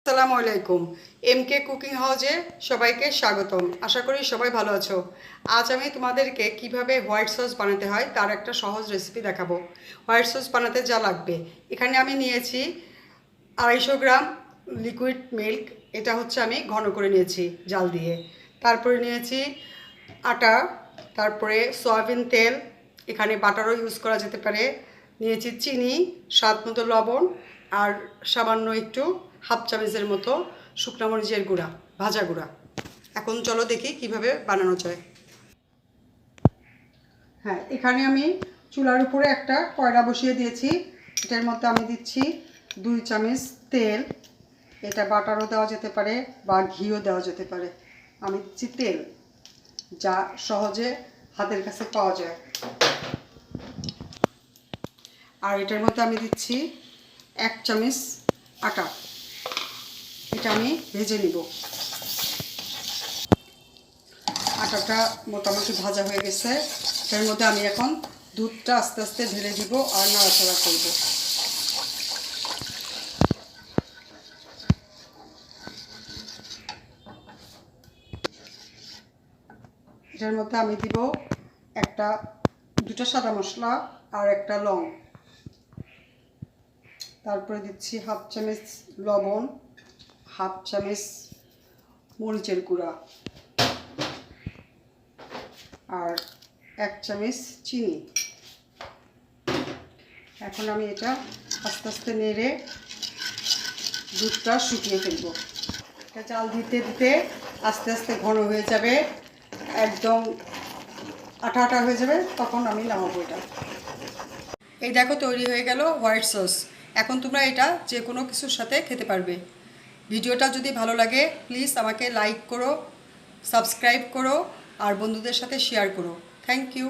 আসসালামুআলাইকুম এমকে cooking হাউসে সবাইকে স্বাগতম। আশা করি সবাই ভালো আছো। আজ আমি তোমাদেরকে কিভাবে হোয়াইট সস বানাতে হয় তার একটা সহজ রেসিপি দেখাবো। হোয়াইট সস বানাতে যা লাগবে, এখানে আমি নিয়েছি 250 গ্রাম লিকুইড মিল্ক। এটা হচ্ছে আমি ঘন করে নিয়েছি জাল দিয়ে। তারপরে নিয়েছি আটা, তারপরে সয়াবিন তেল, এখানে বাটারও ইউজ করা যেতে পারে। নিয়েছি চিনি, স্বাদ মতো লবণ, আর সামান্য একটু হাফ চামচের মতো শুকনো মরিচের গুঁড়া, ভাজা গুঁড়া। এখন চলো দেখি কিভাবে বানানো যায়। হ্যাঁ, এখানে আমি চুলার উপরে একটা কয়লা বসিয়ে দিয়েছি। এটার মধ্যে আমি দিচ্ছি 2 চামচ তেল। এটা বাটারও দেওয়া যেতে পারে বা ঘিও দেওয়া যেতে পারে। আমি দিচ্ছি তেল, যা সহজে হাতের কাছে পাওয়া যায়। আর এটার মধ্যে আমি দিচ্ছি 1 চামচ আটা। এটা আমি ভেজে নিব। আটাটা মোটামুটি ভাজা হয়ে গেছে। এর মধ্যে আমি এখন দুধটা আস্তে আস্তে ঢেলে দিব আর নাড়াচাড়া করব। এটার মধ্যে আমি দিব দুটো সাদা মশলা আর একটা লং। তারপরে দিচ্ছি হাফ চামচ লবণ, হাফ চামচ মরিচের গুঁড়া আর 1 চামচ চিনি। এখন আমি এটা আস্তে আস্তে নেড়ে দুধটা শুকিয়ে ফেলব। এটা চাল দিতে দিতে আস্তে আস্তে ঘন হয়ে যাবে, একদম আঠা আঠা হয়ে যাবে, তখন আমি নামাবো এটা। এই দেখো, তৈরি হয়ে গেল হোয়াইট সস। এখন তোমরা এটা যে কোনো কিছুর সাথে খেতে পারবে। ভিডিওটা যদি ভালো লাগে প্লিজ আমাকে লাইক করো, সাবস্ক্রাইব করো আর বন্ধুদের সাথে শেয়ার করো। Thank you.